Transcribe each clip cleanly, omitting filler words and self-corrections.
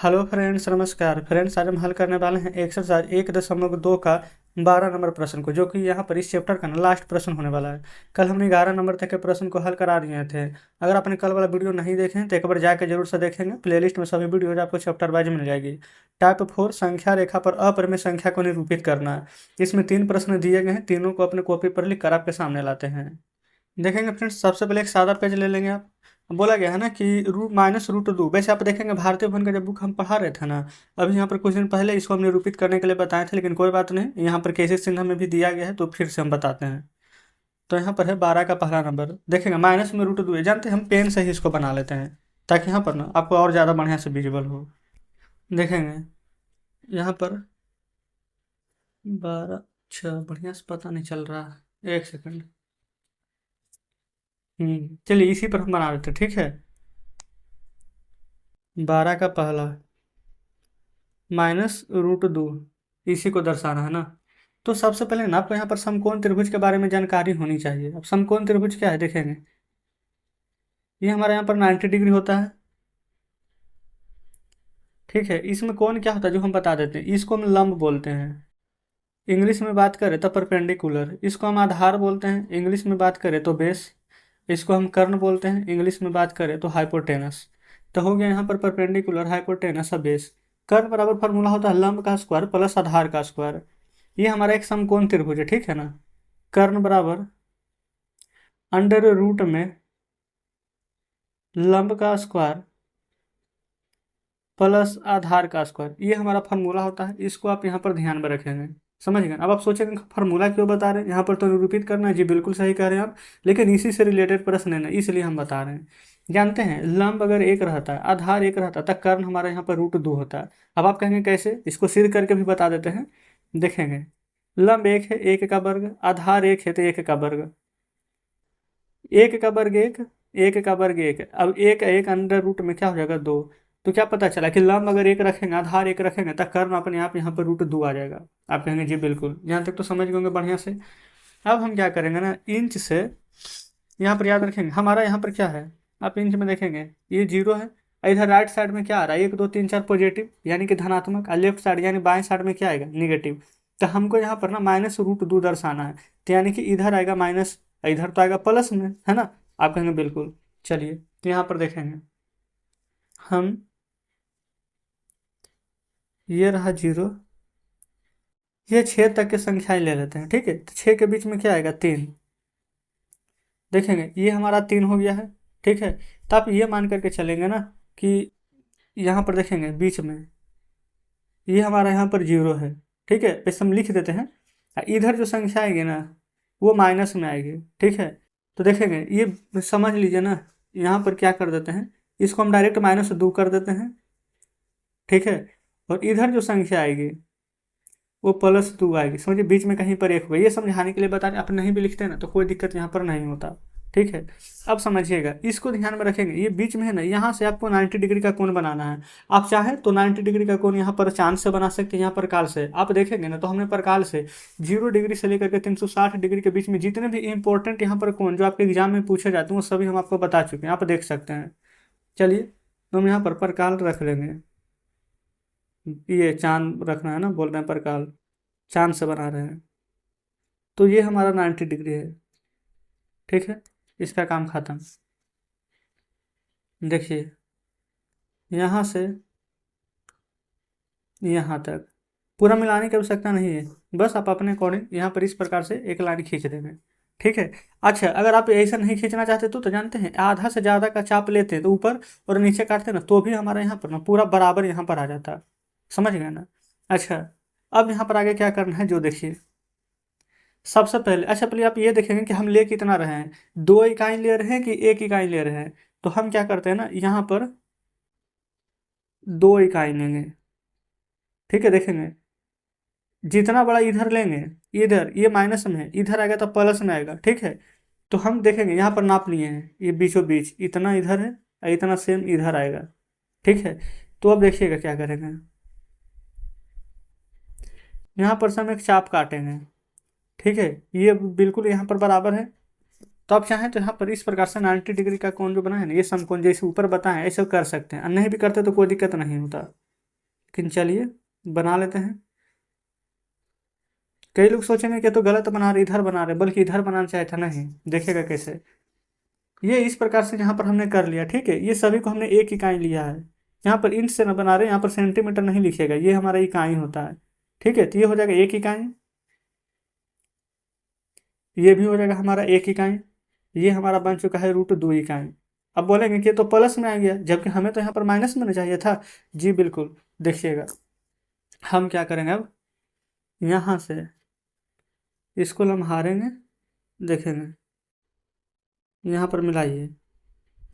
Hello friends, नमस्कार friends. आज हम हल करने वाले हैं एक्सरसाइज 1.2 का 12 नंबर प्रश्न को, जो कि यहाँ पर इस चैप्टर का ना लास्ट प्रश्न होने वाला है। कल हमने 11 नंबर तक के प्रश्न को हल करा दिए थे। अगर आपने कल वाला वीडियो नहीं देखे हैं तो एक बार जाकर जरूर से देखेंगे। प्लेलिस्ट में सभी वीडियोज आपको चैप्टर वाइज मिल जाएगी। टाइप 4 संख्या रेखा पर अपरिमेय संख्या को निरूपित करना है। इसमें 3 प्रश्न दिए गए हैं, तीनों को अपने कॉपी पर लिख कर आपके सामने लाते हैं। देखेंगे फ्रेंड्स, सबसे पहले एक सादा पेज ले लेंगे आप। बोला गया है ना कि -√2। वैसे आप देखेंगे भारतीय भवन का जब बुक हम पढ़ा रहे थे ना, अभी यहाँ पर कुछ दिन पहले इसको हम निरूपित करने के लिए बताए थे, लेकिन कोई बात नहीं, यहाँ पर केसी चिन्ह में भी दिया गया है तो फिर से हम बताते हैं। तो यहाँ पर है 12 का पहला नंबर। देखेंगे माइनस में √2 है, जानते हैं हम पेन से ही इसको बना लेते हैं ताकि यहाँ पर ना आपको और ज़्यादा बढ़िया से विजिबल हो। देखेंगे यहाँ पर 12। अच्छा, बढ़िया से पता नहीं चल रहा है, एक सेकंड। चलिए इसी पर हम बना लेते हैं, ठीक है। 12 का पहला -√2, इसी को दर्शाना है ना। तो सबसे पहले ना आपको यहाँ पर समकोण त्रिभुज के बारे में जानकारी होनी चाहिए। अब समकोण त्रिभुज क्या है देखेंगे। ये हमारे यहाँ पर 90 डिग्री होता है, ठीक है। इसमें कोण क्या होता है जो हम बता देते हैं, इसको हम लंब बोलते हैं। इंग्लिश में बात करें तो परपेंडिकुलर। इसको हम आधार बोलते हैं, इंग्लिश में बात करें तो बेस। इसको हम कर्ण बोलते हैं, इंग्लिश में बात करें तो हाइपोटेनस। तो हो गया यहाँ पर परपेंडिकुलर, हाइपोटेनस और बेस। कर्ण बराबर फॉर्मूला होता है लंब का स्क्वायर प्लस आधार का स्क्वायर। ये हमारा एक समकोण त्रिभुज है, ठीक है ना। कर्ण बराबर अंडर रूट में लंब का स्क्वायर प्लस आधार का स्क्वायर, ये हमारा फार्मूला होता है। इसको आप यहाँ पर ध्यान में रखेंगे, समझ गए। अब आप सोचेंगे फार्मूला क्यों बता रहे हैं, यहाँ पर तो निरूपित करना है। जी बिल्कुल सही कह रहे हैं आप, लेकिन इसी से रिलेटेड प्रश्न है ना, इसलिए हम बता रहे हैं। जानते हैं लंब अगर एक रहता है, आधार एक रहता है, तब कर्ण हमारा यहाँ पर √2 होता है। अब आप कहेंगे कैसे, इसको सिद्ध करके भी बता देते हैं। देखेंगे लंब एक है, एक का वर्ग, आधार एक है तो एक का वर्ग, एक का वर्ग एक, एक का वर्ग एक। अब एक एक अंडर रूट में क्या हो जाएगा, 2। तो क्या पता चला कि लंब अगर एक रखेंगे, आधार एक रखेंगे, तब कर्ण अपने आप यहाँ पर √2 आ जाएगा। आप कहेंगे जी बिल्कुल, यहाँ तक तो समझ गए होंगे बढ़िया से। अब हम क्या करेंगे ना, इंच से यहाँ पर याद रखेंगे हमारा यहाँ पर क्या है। आप इंच में देखेंगे ये 0 है। इधर राइट साइड में क्या आ रहा है, 1 2 3 4 पॉजिटिव यानी कि धनात्मक, और लेफ्ट साइड यानी बाएं साइड में क्या आएगा, निगेटिव। तो हमको यहाँ पर ना -√2 दर्शाना है, तो यानी कि इधर आएगा माइनस, इधर तो आएगा प्लस में, है ना। आप कहेंगे बिल्कुल। चलिए तो यहाँ पर देखेंगे हम, ये रहा 0, ये 6 तक के संख्याएं ले लेते हैं, ठीक है। तो 6 के बीच में क्या आएगा, 3। देखेंगे ये हमारा 3 हो गया है, ठीक है। तो आप ये मान करके चलेंगे ना कि यहाँ पर देखेंगे बीच में ये हमारा यहाँ पर 0 है, ठीक है। इस हम लिख देते हैं। इधर जो संख्या आएगी ना वो माइनस में आएगी, ठीक है। तो देखेंगे ये समझ लीजिए ना, यहाँ पर क्या कर देते हैं, इसको हम डायरेक्ट -2 कर देते हैं, ठीक है। और इधर जो संख्या आएगी वो +2 आएगी, समझिए बीच में कहीं पर एक होगा। ये समझाने के लिए बता रहे, आप नहीं भी लिखते हैं ना तो कोई दिक्कत यहाँ पर नहीं होता, ठीक है। अब समझिएगा, इसको ध्यान में रखेंगे। ये बीच में है ना, यहाँ से आपको 90 डिग्री का कोण बनाना है। आप चाहें तो 90 डिग्री का कोण यहाँ पर चांद से बना सकते हैं, यहाँ प्रकाल से। आप देखेंगे ना तो हमने प्रकाल से 0 डिग्री से लेकर के 360 डिग्री के बीच में जितने भी इंपॉर्टेंट यहाँ पर कोण जो आपके एग्जाम में पूछे जाते हैं वो सभी हम आपको बता चुके हैं, आप देख सकते हैं। चलिए तो हम यहाँ पर प्रकाल रख लेंगे। ये चांद रखना है ना, बोल रहे हैं प्रकाल, चांद से बना रहे हैं। तो ये हमारा 90 डिग्री है, ठीक है। इसका काम खत्म। देखिए यहाँ से यहाँ तक पूरा मिलाने की आवश्यकता नहीं है, बस आप अपने अकॉर्डिंग यहाँ पर इस प्रकार से एक लाइन खींच देंगे, ठीक है। अच्छा, अगर आप ऐसा नहीं खींचना चाहते तो जानते हैं आधा से ज़्यादा का चाप लेते हैं तो ऊपर और नीचे काटते हैं ना, तो भी हमारा यहाँ पर ना पूरा बराबर यहाँ पर आ जाता है, समझ गए ना। अच्छा, अब यहाँ पर आगे क्या करना है, जो देखिए सबसे पहले, अच्छा पहले आप ये देखेंगे कि हम ले कितना रहे हैं, 2 इकाई ले रहे हैं कि 1 इकाई ले रहे हैं। तो हम क्या करते हैं ना, यहाँ पर 2 इकाई लेंगे, ठीक है। देखेंगे जितना बड़ा इधर लेंगे, इधर ये माइनस में है, इधर आएगा तो प्लस में आएगा, ठीक है। तो हम देखेंगे यहाँ पर नाप लिए हैं, ये बीचों बीच इतना इधर है और इतना सेम इधर आएगा, ठीक है। तो अब देखिएगा क्या करेंगे, यहाँ पर से हम एक चाप काटेंगे, ठीक है। ये बिल्कुल यहाँ पर बराबर है। तो आप चाहें तो यहाँ पर इस प्रकार से 90 डिग्री का कोण जो बना है ना, ये समकोण जैसे ऊपर बताएं ऐसे कर सकते हैं, और नहीं भी करते तो कोई दिक्कत नहीं होता। लेकिन चलिए बना लेते हैं। कई लोग सोचेंगे कि तो गलत बना रहे, इधर बना रहे, बल्कि इधर बनाना चाहिए था। नहीं, देखिएगा कैसे। ये इस प्रकार से यहाँ पर हमने कर लिया, ठीक है। ये सभी को हमने एक इकाई लिया है। यहाँ पर इंच से न बना रहे, यहाँ पर सेंटीमीटर नहीं लिखिएगा, ये हमारा इकाई होता है, ठीक है। तो ये हो जाएगा एक इकाई, ये भी हो जाएगा हमारा एक इकाई। ये हमारा बन चुका है √2 इकाई। अब बोलेंगे कि ये तो प्लस में आ गया, जबकि हमें तो यहाँ पर माइनस में ना चाहिए था। जी बिल्कुल, देखिएगा हम क्या करेंगे अब, यहाँ से इसको हम हारेंगे, देखेंगे यहाँ पर मिलाइए,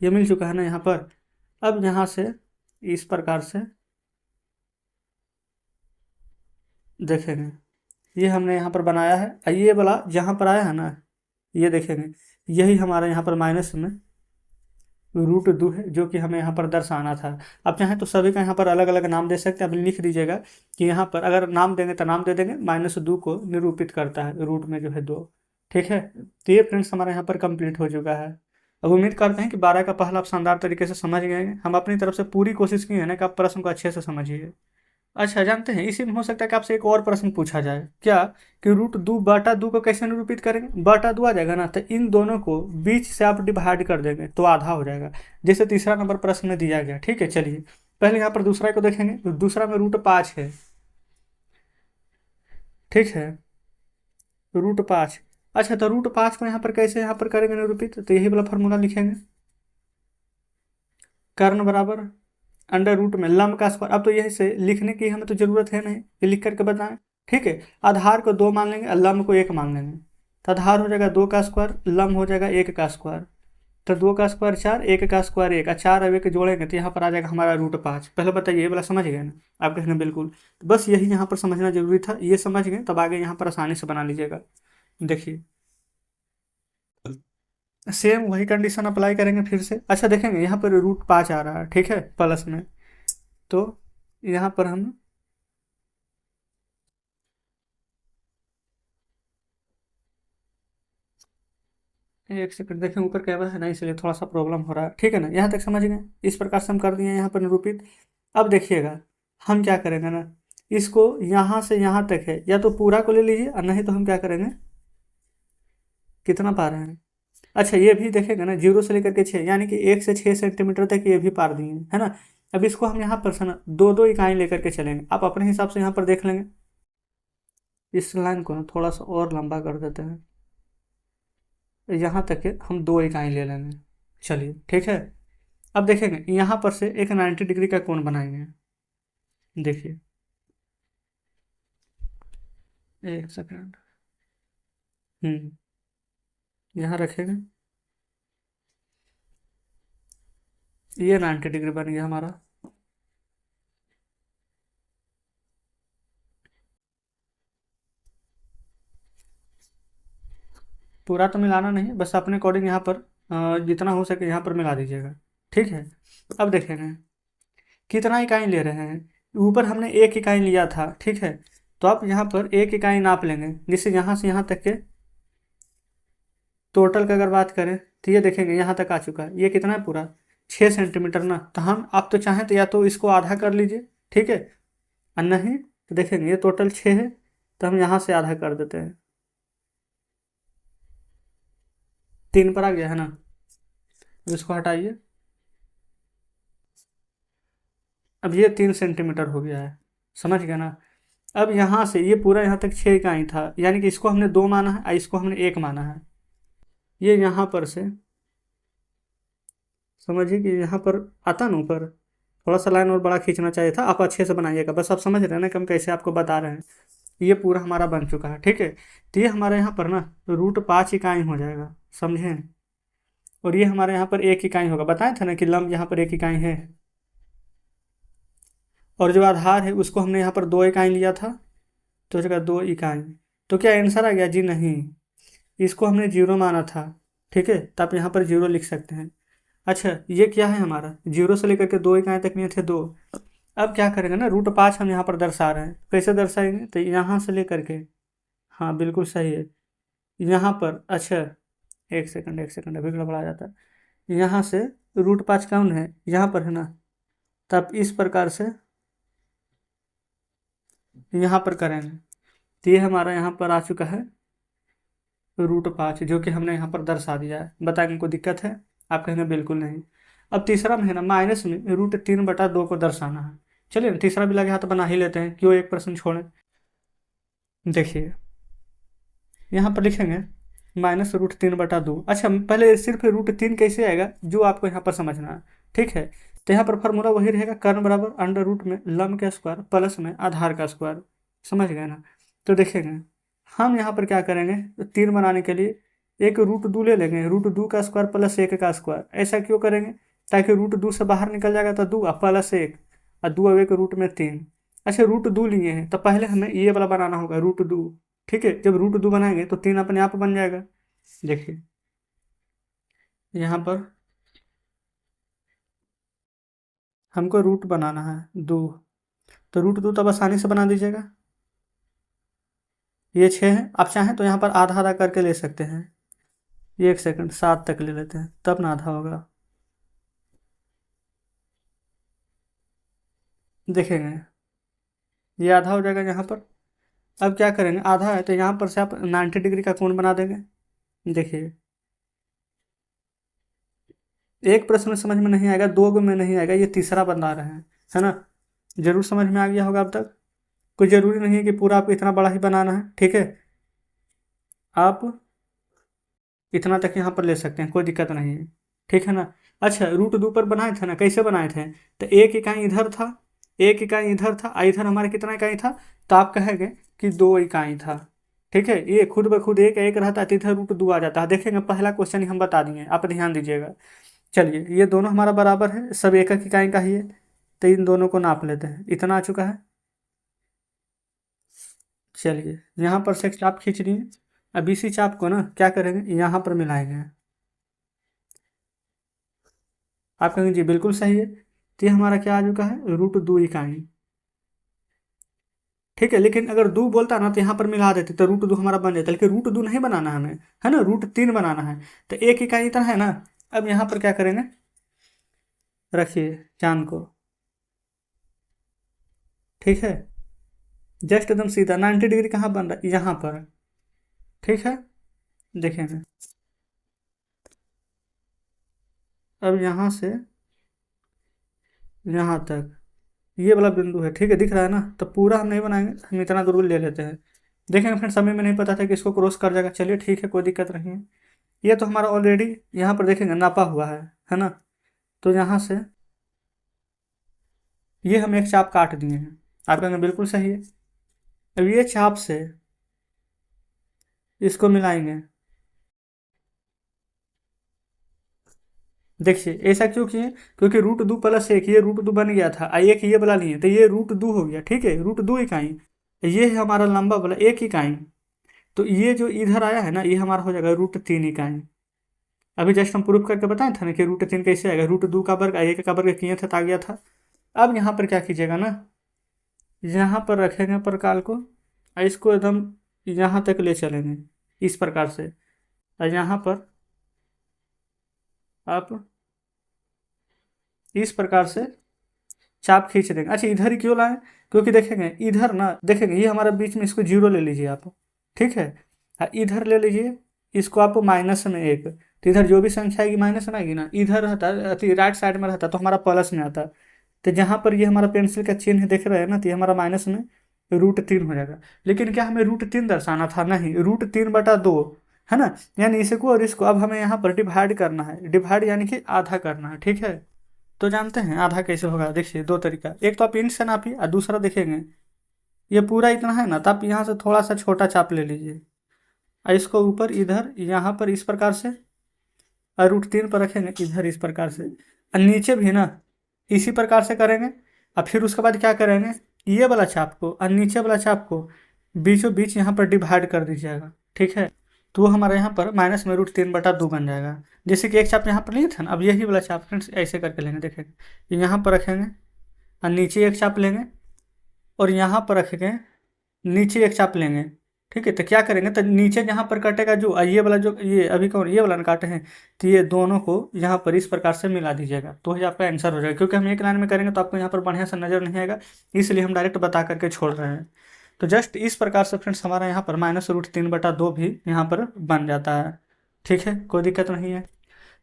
ये मिल चुका है ना यहाँ पर। अब यहाँ से इस प्रकार से देखेंगे, ये हमने यहाँ पर बनाया है। ये वाला जहाँ पर आया है ना, ये देखेंगे, यही हमारा यहाँ पर माइनस में √2 है, जो कि हमें यहाँ पर दर्शाना था। अब चाहें तो सभी का यहाँ पर अलग अलग नाम दे सकते हैं। अब लिख दीजिएगा कि यहाँ पर अगर नाम देंगे तो नाम दे देंगे, -2 को निरूपित करता है, रूट में जो है 2, ठीक है। तो ये फ्रेंड्स हमारा यहाँ पर कंप्लीट हो चुका है। अब उम्मीद करते हैं कि 12 का पहला आप शानदार तरीके से समझ गए हैं। हम अपनी तरफ से पूरी कोशिश की है ना कि आप प्रश्न को अच्छे से समझिए। अच्छा, जानते हैं इसी में हो सकता है कि आपसे एक और प्रश्न पूछा जाए, क्या कि √2/2 को कैसे निरूपित करेंगे। बटा 2 आ जाएगा ना, तो इन दोनों को बीच से आप डिवाइड कर देंगे तो आधा हो जाएगा, जैसे तीसरा नंबर प्रश्न में दिया गया, ठीक है। चलिए पहले यहाँ पर दूसरा को देखेंगे, तो दूसरा में √5 है, ठीक है, √5। अच्छा, तो √5 को यहाँ पर कैसे यहाँ पर करेंगे निरूपित, तो यही वाला फॉर्मूला लिखेंगे, कर्ण बराबर अंडर रूट में लंब का स्क्वायर। अब तो यही से लिखने की हमें तो जरूरत है नहीं, ये लिख करके बताएं, ठीक है। आधार को 2 मान लेंगे और लंब को 1 मान लेंगे, तो आधार हो जाएगा 2 का स्क्वायर, लंब हो जाएगा 1 का स्क्वायर। तो 2 का स्क्वायर 4, 1 का स्क्वायर 1, और 4 और 1 जोड़ेंगे तो यहाँ पर आ जाएगा हमारा √5। पहले बताइए, ये वाला समझ गए ना आप, कहना बिल्कुल। बस यही यहाँ पर समझना जरूरी था, ये समझ गए तब आगे यहाँ पर आसानी से बना लीजिएगा। देखिए सेम वही कंडीशन अप्लाई करेंगे फिर से। अच्छा देखेंगे यहाँ पर √5 आ रहा है, ठीक है, प्लस में, तो यहाँ पर हम एक सेकंड देखें, ऊपर कैमरा है ना इसलिए थोड़ा सा प्रॉब्लम हो रहा है, ठीक है ना। यहाँ तक समझ गए, इस प्रकार से हम कर दिए यहाँ पर निरूपित। अब देखिएगा हम क्या करेंगे ना, इसको यहाँ से यहाँ तक है, या तो पूरा को ले लीजिए और नहीं तो हम क्या करेंगे, कितना पा रहे हैं। अच्छा, ये भी देखेगा ना 0 से लेकर के 6, यानी कि 1 से 6 सेंटीमीटर तक ये भी पार दिए हैं, है ना। अब इसको हम यहाँ पर से ना 2-2 इकाई लेकर के चलेंगे, आप अपने हिसाब से यहाँ पर देख लेंगे। इस लाइन को ना थोड़ा सा और लंबा कर देते हैं, यहाँ तक के हम 2 इकाई ले लेंगे। चलिए ठीक है। अब देखेंगे यहाँ पर से एक 90 डिग्री का कोण बनाएंगे, देखिए एक सेकंड, यहाँ रखेंगे, ये 90 डिग्री बन गया हमारा। पूरा तो मिलाना नहीं, बस अपने अकॉर्डिंग यहाँ पर जितना हो सके यहाँ पर मिला दीजिएगा, ठीक है। अब देखेंगे कितना इकाई ले रहे हैं, ऊपर हमने 1 इकाई लिया था, ठीक है। तो आप यहाँ पर 1 इकाई नाप लेंगे, जिससे यहाँ से यहाँ तक के टोटल की अगर बात करें तो ये देखेंगे यहाँ तक आ चुका है। ये कितना है पूरा 6 सेंटीमीटर ना, तो हम आप तो चाहें तो या तो इसको आधा कर लीजिए, ठीक है, और नहीं तो देखेंगे ये टोटल 6 है, तो हम यहाँ से आधा कर देते हैं, 3 पर आ गया है ना। अब इसको हटाइए, अब ये 3 सेंटीमीटर हो गया है, समझ गया ना। अब यहाँ से ये पूरा यहाँ तक 6 इकाई था, यानी कि इसको हमने 2 माना है और इसको हमने 1 माना है। ये यहाँ पर से समझिए कि यहाँ पर आता ना ऊपर, थोड़ा सा लाइन और बड़ा खींचना चाहिए था, आप अच्छे से बनाइएगा। बस आप समझ रहे हैं ना कि हम कैसे आपको बता रहे हैं। ये पूरा हमारा बन चुका है, ठीक है। तो ये हमारे यहाँ पर ना √5 इकाई हो जाएगा, समझे। और ये हमारे यहाँ पर 1 इकाई होगा, बताए थे ना कि लंब यहाँ पर 1 इकाई है। और जो आधार है उसको हमने यहाँ पर 2 इकाई लिया था, तो जगह 2 इकाई। तो क्या आंसर आ गया जी, नहीं, इसको हमने 0 माना था, ठीक है, तो आप यहाँ पर 0 लिख सकते हैं। अच्छा, ये क्या है हमारा 0 से लेकर के 2 इकाई तक में थे 2। अब क्या करेंगे ना, √5 हम यहाँ पर दर्शा रहे हैं, कैसे दर्शाएंगे, तो यहाँ से लेकर के, हाँ बिल्कुल सही है, यहाँ पर। अच्छा, एक सेकंड एक सेकंड, अभी गड़बड़ा जाता है। यहाँ से √5 कौन है, यहाँ पर है ना, तब इस प्रकार से यहाँ पर करेंगे तो ये हमारा यहाँ पर आ चुका है √5, जो कि हमने यहाँ पर दर्शा दिया है। बताएंगे कोई दिक्कत है? आप कहेंगे बिल्कुल नहीं। अब तीसरा में है ना, माइनस में √3/2 को दर्शाना है। चलिए तीसरा भी लगे हाथ बना ही लेते हैं, क्यों एक प्रश्न छोड़ें। देखिए यहाँ पर लिखेंगे -√3/2। अच्छा पहले सिर्फ √3 कैसे आएगा जो आपको यहाँ पर समझना है, ठीक है। तो यहाँ पर फॉर्मूला वही रहेगा, कर्ण बराबर √ में लंब का स्क्वायर प्लस में आधार का स्क्वायर। समझ गए ना? तो देखेंगे हम यहाँ पर क्या करेंगे, तो 3 बनाने के लिए एक √2 ले लेंगे, √2 का स्क्वायर प्लस 1 का स्क्वायर। ऐसा क्यों करेंगे? ताकि √2 से बाहर निकल जाएगा तो 2 प्लस 1 और 2 और 1 √3। अच्छा √2 लिए हैं तो पहले हमें ये वाला बनाना होगा √2, ठीक है। जब √2 बनाएंगे तो 3 अपने आप बन जाएगा। देखिए यहाँ पर हमको रूट बनाना है 2, तो √2 तब आसानी से बना दीजिएगा। ये 6 है, आप चाहें तो यहाँ पर आधा आधा करके ले सकते हैं। ये 1 सेकंड 7 तक ले लेते हैं, तब ना आधा होगा। देखेंगे ये आधा हो जाएगा यहाँ पर। अब क्या करेंगे, आधा है तो यहाँ पर से आप 90 डिग्री का कोण बना देंगे। देखिए एक प्रश्न में समझ में नहीं आएगा, 2 में नहीं आएगा, ये तीसरा बना रहे हैं, है ना। जरूर समझ में आ गया होगा अब तक। कोई ज़रूरी नहीं है कि पूरा आपको इतना बड़ा ही बनाना है, ठीक है। आप इतना तक यहाँ पर ले सकते हैं, कोई दिक्कत नहीं है, ठीक है ना। अच्छा √2 पर बनाए थे ना, कैसे बनाए थे? तो 1 इकाई इधर था, 1 इकाई इधर था, इधर हमारे कितना इकाई था? तो आप कहेंगे कि 2 इकाई था, ठीक है। ये खुद ब खुद 1 1 रहता तो इधर √2 आ जाता है। देखेंगे पहला क्वेश्चन ही हम बता दिए, आप ध्यान दीजिएगा। चलिए ये दोनों हमारा बराबर है, सब 1 1 इकाई का ही है, तो इन दोनों को नाप लेते हैं। इतना आ चुका है। चलिए यहाँ पर से एक चाप खींच लिए। अब इसी चाप को ना क्या करेंगे, यहाँ पर मिलाएंगे। आप कहेंगे जी बिल्कुल सही है। तो ये हमारा क्या आ चुका है, √2 इकाई, ठीक है। लेकिन अगर 2 बोलता ना तो यहाँ पर मिला देते तो √2 हमारा बन जाता, लेकिन √2 नहीं बनाना है हमें, है ना, √3 बनाना है। तो 1 इकाई इतना है ना। अब यहाँ पर क्या करेंगे, रखिए चांद को, ठीक है। जस्ट एकदम सीधा 90 डिग्री कहाँ बन रहा है, यहाँ पर, ठीक है। देखेंगे अब यहाँ से यहाँ तक ये वाला बिंदु है, ठीक है, दिख रहा है ना। तो पूरा हम नहीं बनाएंगे, हम इतना दूर ले लेते हैं। देखेंगे फ्रेंड्स समय में नहीं पता था कि इसको क्रॉस कर जाएगा। चलिए ठीक है, कोई दिक्कत नहीं है। ये तो हमारा ऑलरेडी यहाँ पर देखेंगे नापा हुआ है ना। तो यहाँ से ये हम एक चाप काट दिए हैं। आप कहेंगे बिल्कुल सही है। अब ये चाप से इसको मिलाएंगे। देखिए ऐसा क्यों किए, क्योंकि √2 + 1, ये √2 बन गया था, एक ये वाला नहीं है, तो ये √2 हो गया, ठीक है, √2 इकाई। ये है हमारा लंबा वाला 1 इकाई। तो ये जो इधर आया है ना, ये हमारा हो जाएगा √3 इकाई। अभी जस्ट हम प्रूफ करके बताए थे ना कि √3 कैसे आएगा, √2 का वर्ग 1 का वर्ग किए थे तो आ गया था। अब यहाँ पर क्या कीजिएगा ना, यहाँ पर रखेंगे प्रकार को, और इसको एकदम यहाँ तक ले चलेंगे इस प्रकार से। और यहाँ पर आप इस प्रकार से चाप खींच देंगे। अच्छा इधर ही क्यों लाएं, क्योंकि देखेंगे इधर ना, देखेंगे ये हमारा बीच में, इसको 0 ले लीजिए आप, ठीक है। इधर ले लीजिए इसको आप -1, तो इधर जो भी संख्या आएगी माइनस में आएगी ना, इधर रहता राइट साइड में रहता तो हमारा प्लस में आता। तो जहाँ पर ये हमारा पेंसिल का चिन्ह देख रहे हैं ना, तो ये हमारा माइनस में √3 हो जाएगा। लेकिन क्या हमें √3 दर्शाना था? नहीं, √3/2, है ना। यानी इसको और इसको अब हमें यहाँ पर डिवाइड करना है, डिवाइड यानी कि आधा करना है, ठीक है। तो जानते हैं आधा कैसे होगा? देखिए 2 तरीका, एक तो आप इंच से नापिए और दूसरा देखेंगे ये पूरा इतना है ना, तो आप यहाँ से थोड़ा सा छोटा चाप ले लीजिए और इसको ऊपर इधर यहाँ पर इस प्रकार से, और √3 पर रखेंगे इधर इस प्रकार से, और नीचे भी ना इसी प्रकार से करेंगे। और फिर उसके बाद क्या करेंगे, ये वाला चाप को और नीचे वाला चाप को बीचों बीच यहाँ पर डिवाइड कर दीजिएगा, ठीक है। तो वो हमारे यहाँ पर माइनस में √3/2 बन जाएगा। जैसे कि एक चाप यहाँ पर लिए थे ना, अब यही वाला चाप फ्रेंड्स ऐसे करके लेंगे, देखेंगे यहाँ पर रखेंगे और नीचे एक चाप लेंगे, और यहाँ पर रखेंगे नीचे एक चाप लेंगे, ठीक है। तो क्या करेंगे, तो नीचे जहाँ पर कटेगा जो ये वाला, जो ये अभी कौन ये वाला न काटे हैं, तो ये दोनों को यहाँ पर इस प्रकार से मिला दीजिएगा, तो ही आपका आंसर हो जाएगा। क्योंकि हम एक लाइन में करेंगे तो आपको यहाँ पर बढ़िया से नजर नहीं आएगा, इसलिए हम डायरेक्ट बता करके छोड़ रहे हैं। तो जस्ट इस प्रकार से फ्रेंड्स हमारा यहाँ पर -√3/2 भी यहाँ पर बन जाता है। ठीक है, कोई दिक्कत नहीं है।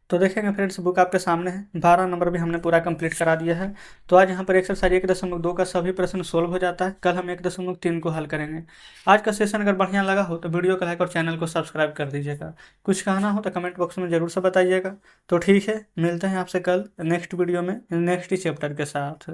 तो देखेंगे फ्रेंड्स, बुक आपके सामने है, 12 नंबर भी हमने पूरा कंप्लीट करा दिया है। तो आज यहाँ पर एक्सरसाइज 1.2 का सभी प्रश्न सोल्व हो जाता है। कल हम 1.3 को हल करेंगे। आज का सेशन अगर बढ़िया लगा हो तो वीडियो को लाइक और चैनल को सब्सक्राइब कर दीजिएगा। कुछ कहना हो तो कमेंट बॉक्स में ज़रूर से बताइएगा। तो ठीक है, मिलते हैं आपसे कल नेक्स्ट वीडियो में नेक्स्ट चैप्टर के साथ।